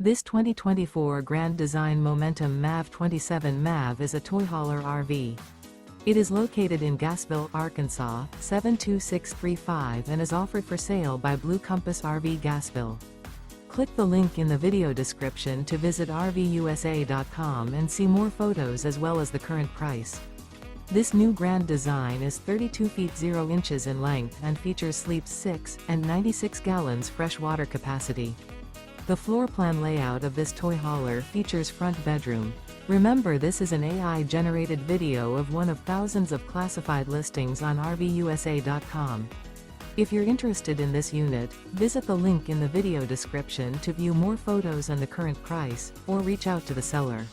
This 2024 Grand Design Momentum MAV 27 MAV is a toy hauler RV. It is located in Gassville, Arkansas, 72635 and is offered for sale by Blue Compass RV Gassville. Click the link in the video description to visit RVUSA.com and see more photos as well as the current price. This new Grand Design is 32 feet 0 inches in length and features sleeps 6 and 96 gallons fresh water capacity. The floor plan layout of this toy hauler features front bedroom. Remember, this is an AI-generated video of one of thousands of classified listings on RVUSA.com. If you're interested in this unit, visit the link in the video description to view more photos and the current price, or reach out to the seller.